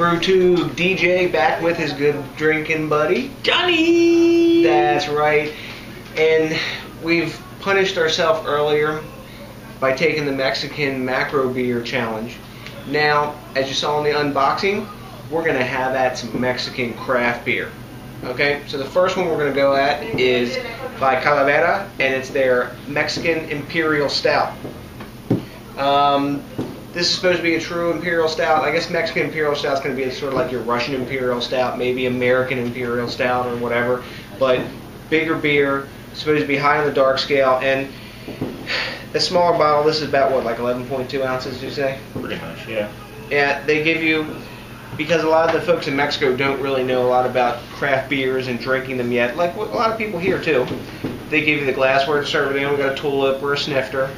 BrewTube DJ back with his good drinking buddy Johnny! That's right. And we've punished ourselves earlier by taking the Mexican macro beer challenge. Now, as you saw in the unboxing, we're going to have at some Mexican craft beer. Okay, so the first one we're going to go at is by Calavera, and it's their Mexican Imperial Stout. This is supposed to be a true Imperial Stout. I guess Mexican Imperial Stout is going to be sort of like your Russian Imperial Stout, maybe American Imperial Stout or whatever, but bigger beer, supposed to be high on the dark scale, and the smaller bottle, this is about what, like 11.2 ounces, you say? Pretty much, yeah. Yeah, they give you, because a lot of the folks in Mexico don't really know a lot about craft beers and drinking them yet, like a lot of people here too. They give you the glassware to serve it in, we got a tulip or a snifter,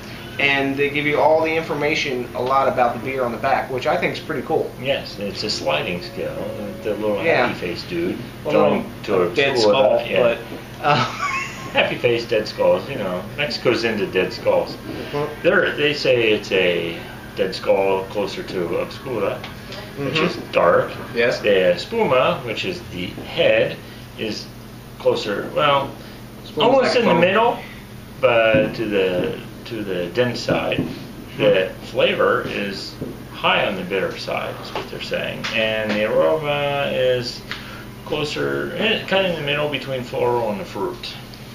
and they give you all the information, a lot about the beer on the back, which I think is pretty cool. Yes, it's a sliding scale. The little happy-faced dude well, going to a dead skull, yeah. but happy-faced dead skulls. You know, Mexico's into dead skulls. They say it's a dead skull closer to obscura, which is dark. Yes. The espuma, which is the head, is closer. Well, almost in the middle, but to the dense side. The flavor is high on the bitter side, is what they're saying, and the aroma is closer, kind of in the middle between floral and the fruit.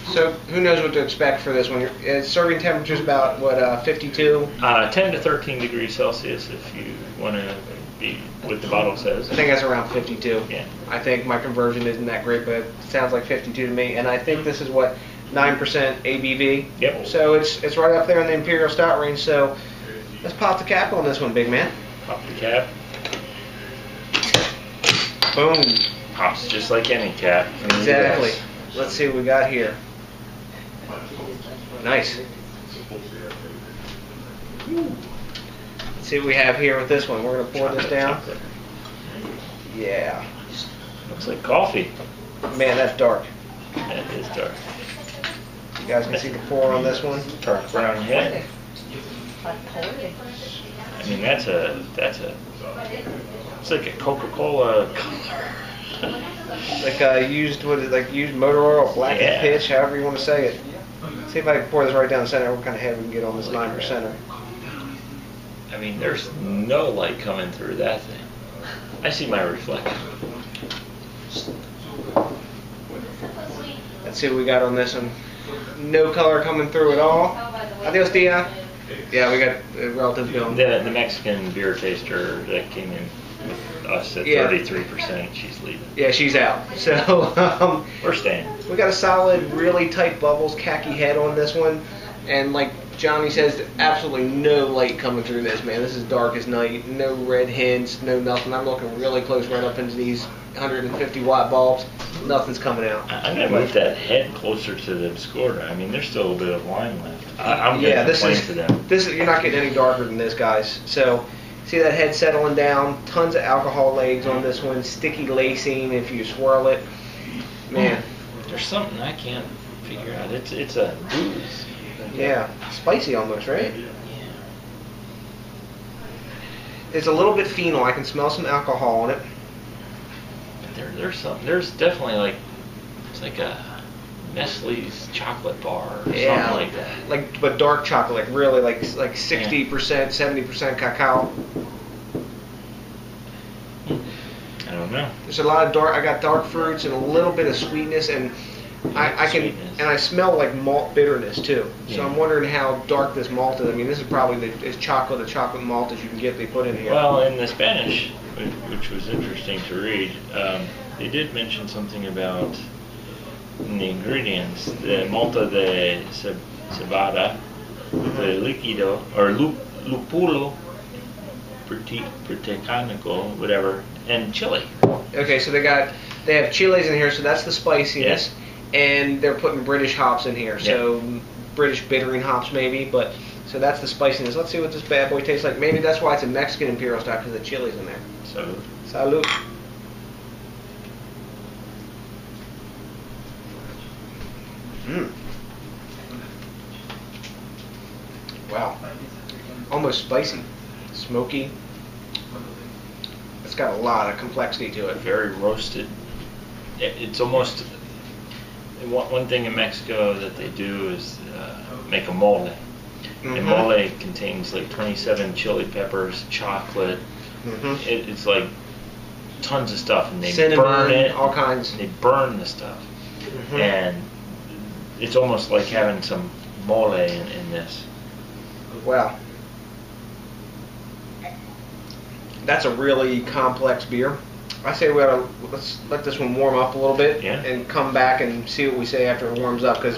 So who knows what to expect for this one? Serving temperature is about what, 52? 10 to 13 degrees Celsius, if you want to be what the bottle says. I think that's around 52. Yeah. I think my conversion isn't that great, but it sounds like 52 to me. And I think this is what, 9% ABV. Yep. So it's right up there in the Imperial Stout range. So let's pop the cap on this one, big man. Pop the cap. Boom. Pops just like any cap. Exactly. Let's see what we got here. Nice. Let's see what we have here with this one. We're going to pour this down. Chocolate. Yeah. Looks like coffee. Man, that's dark. That is dark. You guys can see the pour on this one. Dark brown head. I mean, it's like a Coca-Cola color. Like used motor oil, black and pitch, however you want to say it. See if I can pour this right down the center. What kind of head we can get on this 9%er. I mean, there's no light coming through that thing. I see my reflection. Let's see what we got on this one. No color coming through at all. Adios, Tia. Yeah, we got relative film. The Mexican beer taster that came in with us at 33%, she's leaving. Yeah, she's out. So we're staying. We got a solid, really tight bubbles, khaki head on this one, and like Johnny says, absolutely no light coming through this, man. This is dark as night. No red hints, no nothing. I'm looking really close right up into these 150 watt bulbs. Nothing's coming out. I'm gonna move that head closer to the obscura. I mean, there's still a bit of line left. I'm yeah, this is to them. You're not getting any darker than this, guys. So see that head settling down. Tons of alcohol legs on this one. Sticky lacing if you swirl it. Man, there's something I can't figure out. It's a booze. Yeah, spicy almost, right? Yeah. It's a little bit phenol. I can smell some alcohol in it. There's something. There's definitely it's like a Nestle's chocolate bar or something like that. But dark chocolate, really like 60%, 70% cacao. I don't know. There's a lot of dark. I got dark fruits and a little bit of sweetness, and I smell like malt bitterness too. Yeah. So I'm wondering how dark this malt is. I mean, this is probably as chocolate malt as you can get. They put in here. Well, in the Spanish, which was interesting to read, they did mention something about in the ingredients, the malta de cebada, the líquido or lúpulo pretecanico, whatever, and chile. Okay, so they have chilies in here, so that's the spiciness. Yeah. And they're putting British hops in here, so British bittering hops maybe, but so that's the spiciness. Let's see what this bad boy tastes like. Maybe that's why it's a Mexican Imperial Stout, because the chili's in there. Salud. Salud. Wow. Almost spicy. Smoky. It's got a lot of complexity to it. Very roasted. It's almost one thing in Mexico that they do is make a mole. And mole contains like 27 chili peppers, chocolate. It's like tons of stuff, and they cinnamon, burn it. All kinds. They burn the stuff, and it's almost like having some mole in this. Wow. That's a really complex beer. I say let's let this one warm up a little bit and come back and see what we say after it warms up, because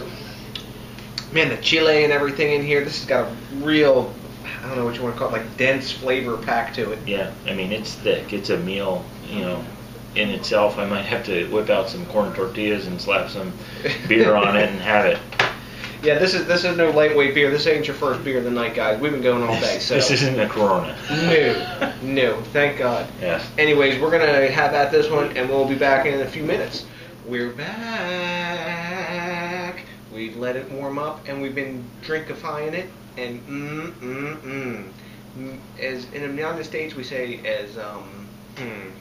man, the chile and everything in here, this has got a real, I don't know what you want to call it, like dense flavor pack to it. Yeah, I mean, it's thick. It's a meal, in itself. I might have to whip out some corn tortillas and slap some beer on it and have it. Yeah, this is no lightweight beer. This ain't your first beer of the night, guys. We've been going all day. So this isn't a Corona. No, thank God. Yes. Anyways, we're gonna have at this one, and we'll be back in a few minutes. We're back. We've let it warm up, and we've been drinkifying it, and as in the United States we say as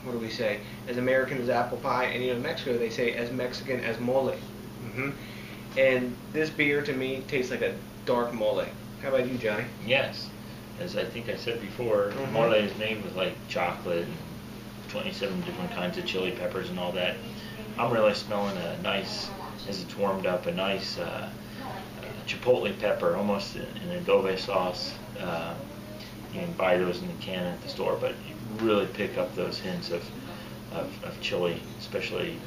what do we say? As American as apple pie, and in Mexico they say as Mexican as mole. And this beer to me tastes like a dark mole. How about you, Johnny? Yes, as I think I said before, mole is made with like chocolate and 27 different kinds of chili peppers and all that. I'm really smelling a nice, as it's warmed up, a nice chipotle pepper, almost an adobe sauce. You can buy those in the can at the store, but you really pick up those hints of chili, especially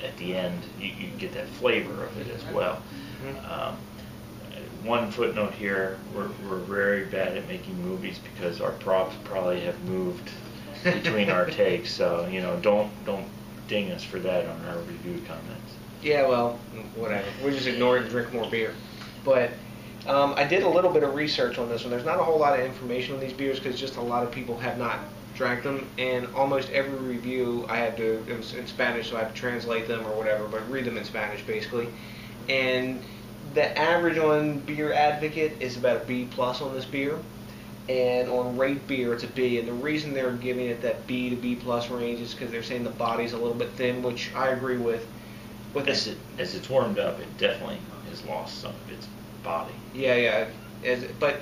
at the end. You get that flavor of it as well. One footnote here, we're very bad at making movies because our props probably have moved between our takes, so don't ding us for that on our review comments. Yeah, well, whatever. We just ignore it and drink more beer. But I did a little bit of research on this one. There's not a whole lot of information on these beers because just a lot of people have not drank them, and almost every review it was in Spanish, so I had to translate them or whatever, but read them in Spanish basically. And the average on Beer Advocate is about a B+ on this beer, and on Rate Beer it's a B. And the reason they're giving it that B to B+ range is because they're saying the body's a little bit thin, which I agree with. As it's warmed up, it definitely has lost some of its body. Yeah. But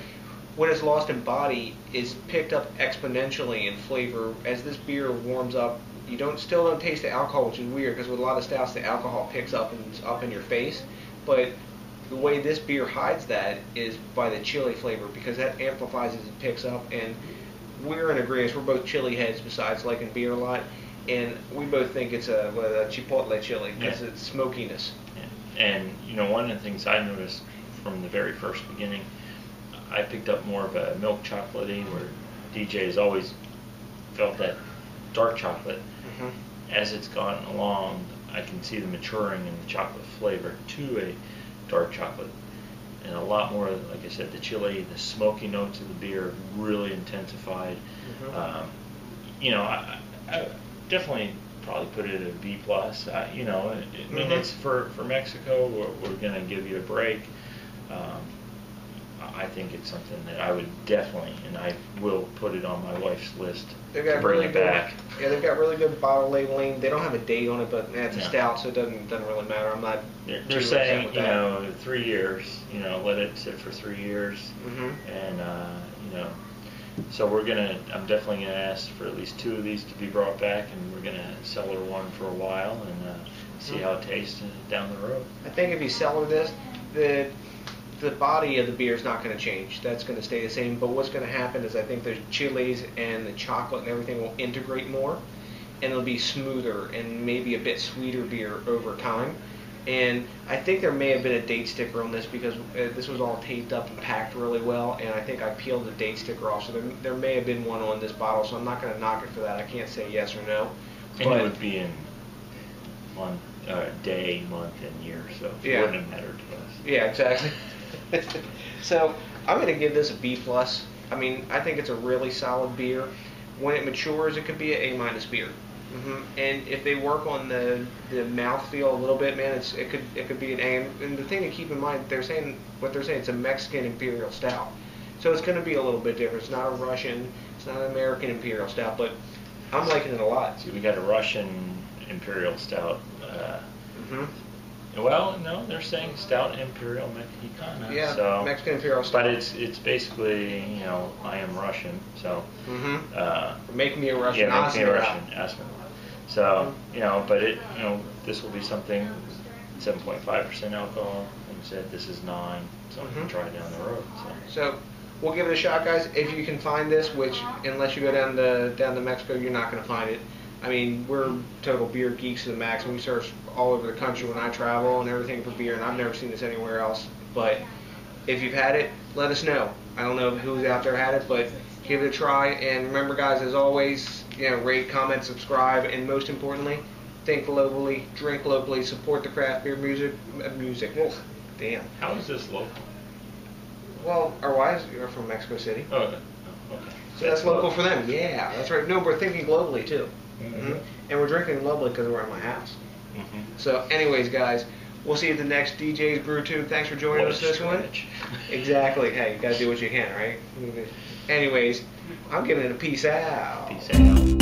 what is lost in body is picked up exponentially in flavor as this beer warms up. You still don't taste the alcohol, which is weird because with a lot of stouts the alcohol picks up and is up in your face. But the way this beer hides that is by the chili flavor, because that amplifies as it picks up. And we're in agreement. We're both chili heads besides liking beer a lot. And we both think it's a chipotle chili because it's smokiness. Yeah. And one of the things I noticed from the very first beginning, I picked up more of a milk chocolatey, where DJ has always felt that dark chocolate. As it's gone along, I can see the maturing in the chocolate flavor to a dark chocolate, and a lot more, like I said, the chili, the smoky notes of the beer really intensified. I definitey probably put it at a B+. I mean, it's for Mexico. We're going to give you a break. I think it's something that I would definitely, and I will put it on my wife's list to bring it back. Yeah, they've got really good bottle labeling. They don't have a date on it, but it's a stout, so it doesn't really matter. I'm not. They're saying 3 years. Let it sit for 3 years, and so I'm definitely gonna ask for at least 2 of these to be brought back, and we're gonna cellar one for a while and see how it tastes down the road. I think if you cellar this, the body of the beer is not going to change. That's going to stay the same. But what's going to happen is I think the chilies and the chocolate and everything will integrate more, and it'll be smoother and maybe a bit sweeter beer over time. And I think there may have been a date sticker on this because this was all taped up and packed really well, and I think I peeled the date sticker off. So there may have been one on this bottle, so I'm not going to knock it for that. I can't say yes or no. And it would be in day, month, and year, so it wouldn't have mattered to us. Yeah, exactly. So I'm going to give this a B+. I mean, I think it's a really solid beer. When it matures, it could be an A- beer. And if they work on the mouthfeel a little bit, man, it could be an A. And the thing to keep in mind, they're saying it's a Mexican Imperial Stout, so it's going to be a little bit different. It's not a Russian, It's not an American Imperial Stout, but I'm liking it a lot. See, we got a Russian Imperial Stout. Mm-hmm. Well, no, they're saying Stout Imperial Mexicana. Yeah, so, Mexican Imperial Stout. But it's basically, you know, I am Russian, so. Make me a Russian. Yeah, make me a Russian. Ask me. So, you know, but this will be something, 7.5% alcohol. Like I said, this is 9, something to try down the road. So we'll give it a shot, guys. If you can find this, which unless you go down to Mexico, you're not going to find it. I mean, we're total beer geeks to the max, and we search all over the country when I travel and everything for beer, and I've never seen this anywhere else. But if you've had it, let us know. I don't know who's out there had it, but give it a try. And remember, guys, as always, you know, rate, comment, subscribe, and most importantly, think globally, drink locally, support the craft beer music. Well, damn. How is this local? Well, our wives are from Mexico City. Oh, okay. So that's local for them. Yeah, that's right. No, we're thinking globally too. And we're drinking globally because we're at my house. So anyways, guys, we'll see you at the next DJs BrewTube. Thanks for joining us this one. Exactly. Hey, you got to do what you can, right? Anyways, I'm giving it a peace out. Peace out.